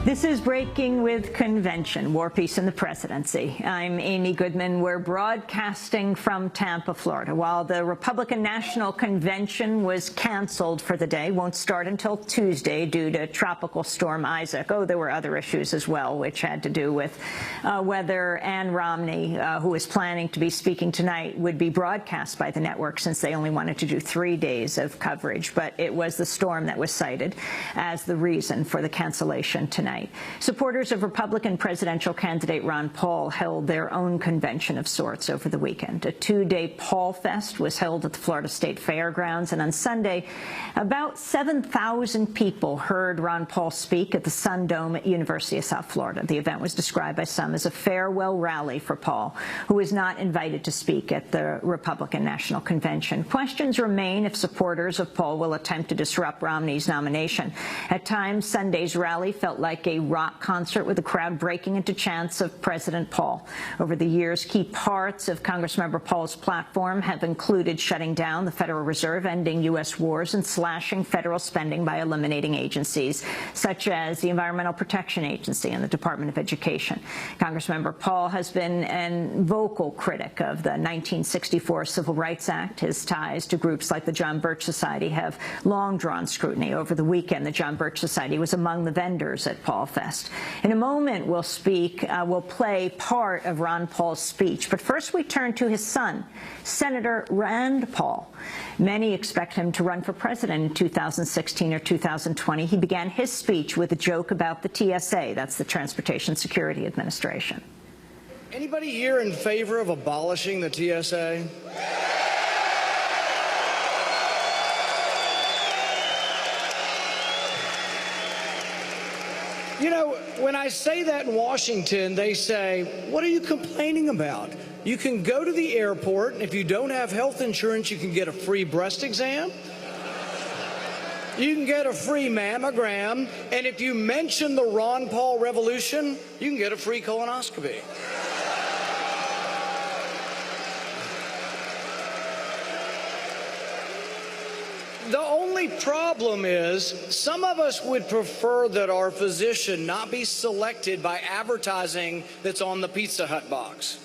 This is Breaking with Convention, War, Peace, and the Presidency. I'm Amy Goodman. We're broadcasting from Tampa, Florida. While the Republican National Convention was canceled for the day, won't start until Tuesday due to Tropical Storm Isaac. Oh, there were other issues as well, which had to do with whether Ann Romney, who is planning to be speaking tonight, would be broadcast by the network since they only wanted to do 3 days of coverage. But it was the storm that was cited as the reason for the cancellation tonight. Supporters of Republican presidential candidate Ron Paul held their own convention of sorts over the weekend. A two-day Paul Fest was held at the Florida State Fairgrounds, and on Sunday, about 7,000 people heard Ron Paul speak at the Sun Dome at University of South Florida. The event was described by some as a farewell rally for Paul, who was not invited to speak at the Republican National Convention. Questions remain if supporters of Paul will attempt to disrupt Romney's nomination. At times, Sunday's rally felt like a rock concert with the crowd breaking into chants of President Paul. Over the years, key parts of Congressmember Paul's platform have included shutting down the Federal Reserve, ending U.S. wars, and slashing federal spending by eliminating agencies such as the Environmental Protection Agency and the Department of Education. Congressmember Paul has been a vocal critic of the 1964 Civil Rights Act. His ties to groups like the John Birch Society have long drawn scrutiny. Over the weekend, the John Birch Society was among the vendors at Paul Fest. In a moment, we'll play part of Ron Paul's speech. But first, we turn to his son, Senator Rand Paul. Many expect him to run for president in 2016 or 2020. He began his speech with a joke about the TSA. That's the Transportation Security Administration. Anybody here in favor of abolishing the TSA? You know, when I say that in Washington, they say, what are you complaining about? You can go to the airport, and if you don't have health insurance, you can get a free breast exam. You can get a free mammogram. And if you mention the Ron Paul revolution, you can get a free colonoscopy. The only problem is some of us would prefer that our physician not be selected by advertising that's on the Pizza Hut box.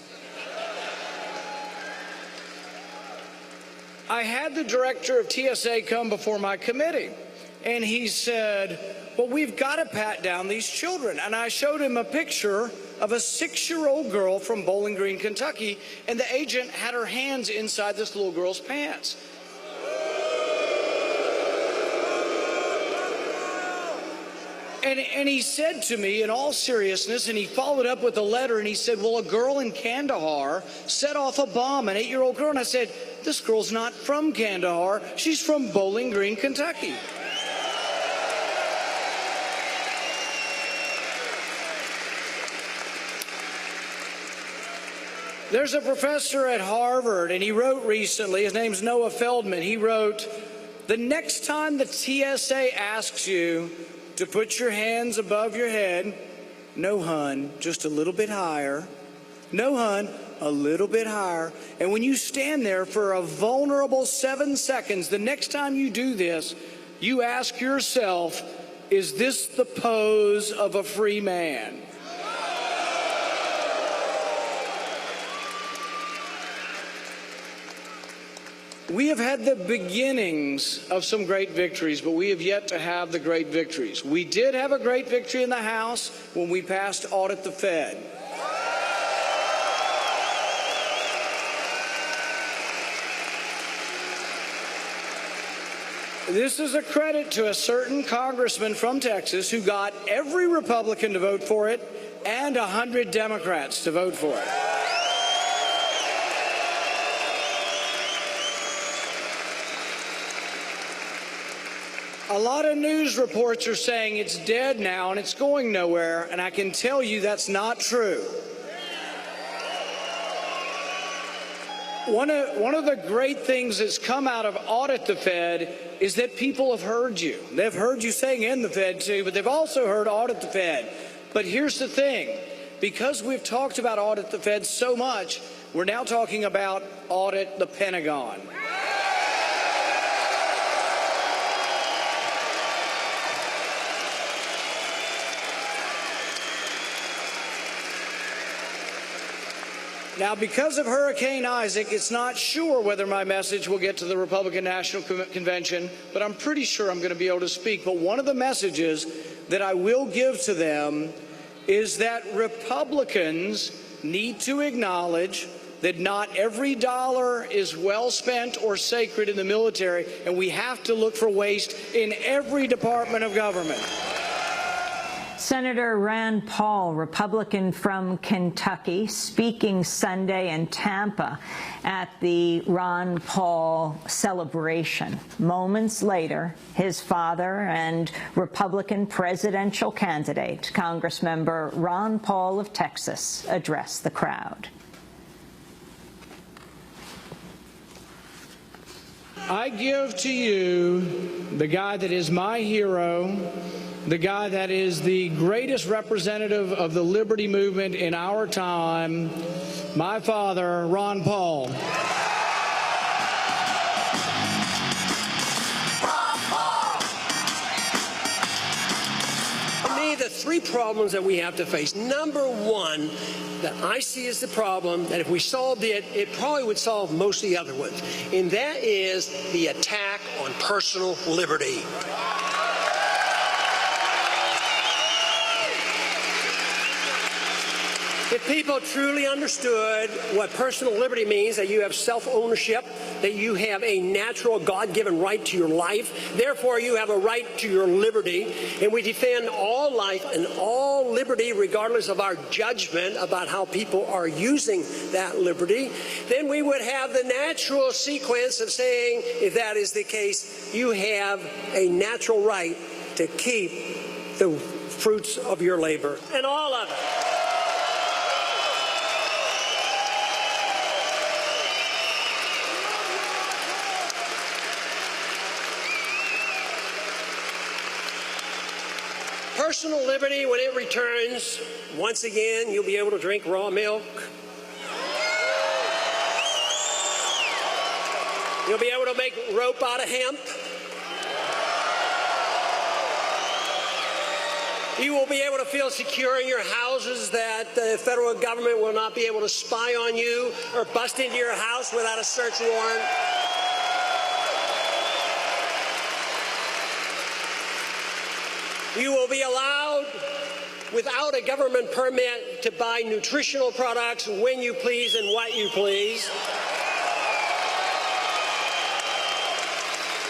I had the director of TSA come before my committee, and he said, well, we've got to pat down these children. And I showed him a picture of a 6-year-old girl from Bowling Green, Kentucky, and the agent had her hands inside this little girl's pants. And he said to me, in all seriousness, and he followed up with a letter, and he said, well, a girl in Kandahar set off a bomb, an 8-year-old girl. And I said, this girl's not from Kandahar. She's from Bowling Green, Kentucky. There's a professor at Harvard, and he wrote recently, his name's Noah Feldman, he wrote, the next time the TSA asks you to put your hands above your head, no, hun, just a little bit higher. No, hun, a little bit higher. And when you stand there for a vulnerable 7 seconds, the next time you do this, you ask yourself, is this the pose of a free man? We have had the beginnings of some great victories, but we have yet to have the great victories. We did have a great victory in the House when we passed Audit the Fed. This is a credit to a certain congressman from Texas who got every Republican to vote for it and 100 Democrats to vote for it. A lot of news reports are saying it's dead now and it's going nowhere, and I can tell you that's not true. One of the great things that's come out of Audit the Fed is that people have heard you. They've heard you saying in the Fed too, but they've also heard Audit the Fed. But here's the thing, because we've talked about Audit the Fed so much, we're now talking about Audit the Pentagon. Now, because of Hurricane Isaac, it's not sure whether my message will get to the Republican National Convention, but I'm pretty sure I'm going to be able to speak. But one of the messages that I will give to them is that Republicans need to acknowledge that not every dollar is well spent or sacred in the military, and we have to look for waste in every department of government. Senator Rand Paul, Republican from Kentucky, speaking Sunday in Tampa at the Ron Paul celebration. Moments later, his father and Republican presidential candidate, Congressmember Ron Paul of Texas, addressed the crowd. I give to you the guy that is my hero, the guy that is the greatest representative of the liberty movement in our time, my father, Ron Paul. For me, the three problems that we have to face. Number one, that I see as the problem, that if we solved it, it probably would solve most of the other ones, and that is the attack on personal liberty. If people truly understood what personal liberty means, that you have self-ownership, that you have a natural God-given right to your life, therefore you have a right to your liberty, and we defend all life and all liberty regardless of our judgment about how people are using that liberty, then we would have the natural sequence of saying, if that is the case, you have a natural right to keep the fruits of your labor, and all of it. Personal liberty, when it returns, once again, you'll be able to drink raw milk. You'll be able to make rope out of hemp. You will be able to feel secure in your houses, that the federal government will not be able to spy on you or bust into your house without a search warrant. You will be allowed, without a government permit, to buy nutritional products when you please and what you please.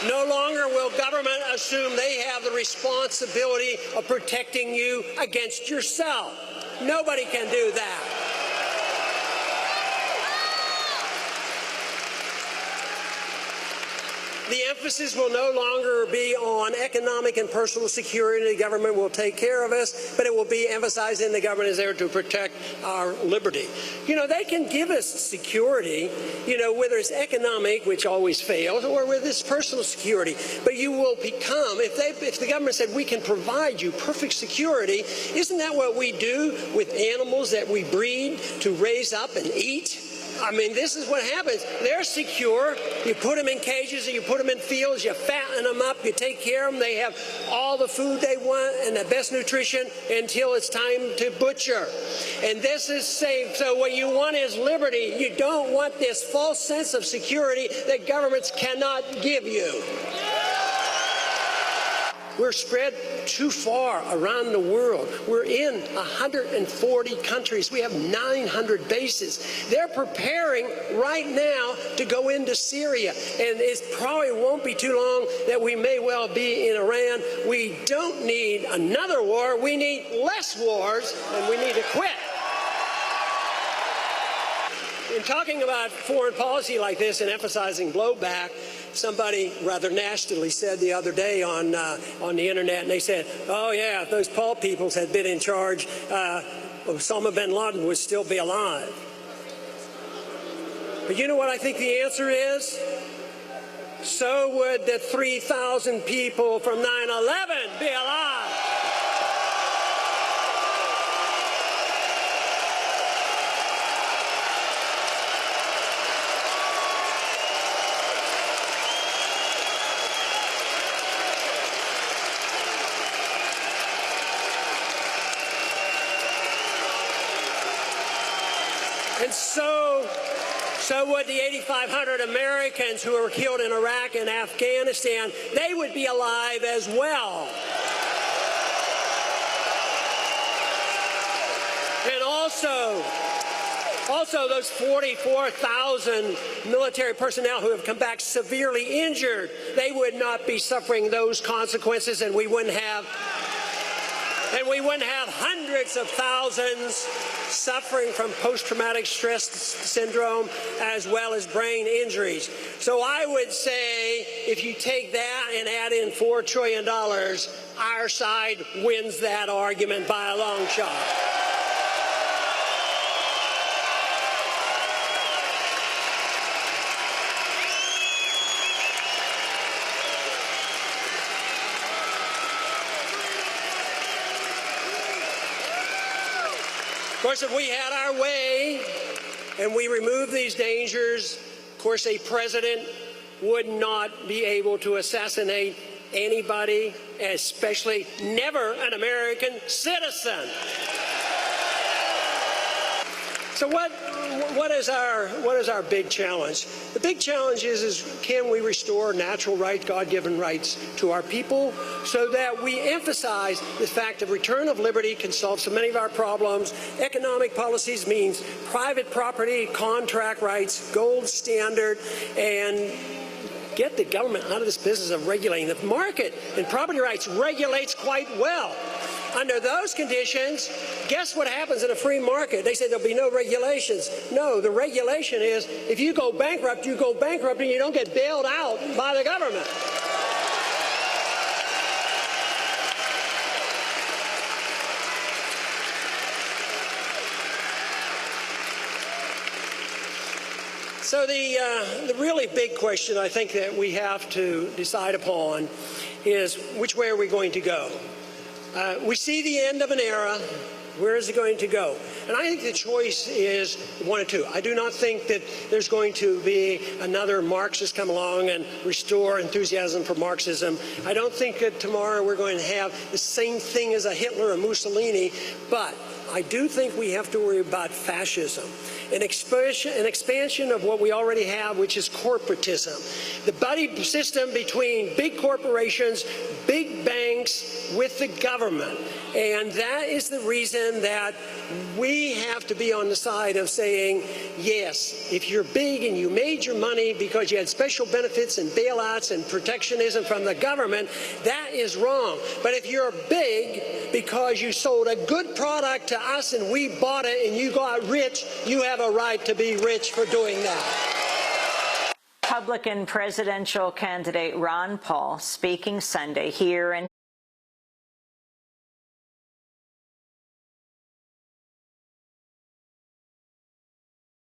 No longer will government assume they have the responsibility of protecting you against yourself. Nobody can do that. The emphasis will no longer be on economic and personal security. The government will take care of us, but it will be emphasizing the government is there to protect our liberty. You know, they can give us security, you know, whether it's economic, which always fails, or whether it's personal security. But you will become, if the government said we can provide you perfect security, isn't that what we do with animals that we breed to raise up and eat? I mean, this is what happens. They're secure. You put them in cages, and you put them in fields, you fatten them up, you take care of them. They have all the food they want and the best nutrition until it's time to butcher. And this is safe. So what you want is liberty. You don't want this false sense of security that governments cannot give you. We're spread too far around the world. We're in 140 countries. We have 900 bases. They're preparing right now to go into Syria. And it probably won't be too long that we may well be in Iran. We don't need another war. We need less wars, and we need to quit. In talking about foreign policy like this and emphasizing blowback, somebody rather nastily said the other day on the internet, and they said, oh yeah, if those Paul peoples had been in charge, Osama bin Laden would still be alive. But you know what I think the answer is? So would the 3,000 people from 9/11 be alive. And so would the 8,500 Americans who were killed in Iraq and Afghanistan. They would be alive as well. And also those 44,000 military personnel who have come back severely injured, they would not be suffering those consequences, and we wouldn't have hundreds of thousands suffering from post-traumatic stress syndrome as well as brain injuries. So I would say if you take that and add in $4 trillion, our side wins that argument by a long shot. Of course, if we had our way and we removed these dangers, of course, a president would not be able to assassinate anybody, especially never an American citizen. So what is our big challenge? The big challenge is can we restore natural rights, God-given rights to our people so that we emphasize the fact that return of liberty can solve so many of our problems. Economic policies means private property, contract rights, gold standard, and get the government out of this business of regulating. The market and property rights regulates quite well. Under those conditions, guess what happens in a free market? They say there'll be no regulations. No, the regulation is if you go bankrupt, you go bankrupt and you don't get bailed out by the government. So the really big question I think that we have to decide upon is which way are we going to go? We see the end of an era. Where is it going to go? And I think the choice is one of two. I do not think that there's going to be another Marxist come along and restore enthusiasm for Marxism. I don't think that tomorrow we're going to have the same thing as a Hitler or Mussolini, but I do think we have to worry about fascism, an expansion of what we already have, which is corporatism. The buddy system between big corporations, big banks with the government. And that is the reason that we have to be on the side of saying, yes, if you're big and you made your money because you had special benefits and bailouts and protectionism from the government, that is wrong. But if you're big because you sold a good product to us and we bought it and you got rich, you have a right to be rich for doing that. Republican presidential candidate Ron Paul speaking Sunday here in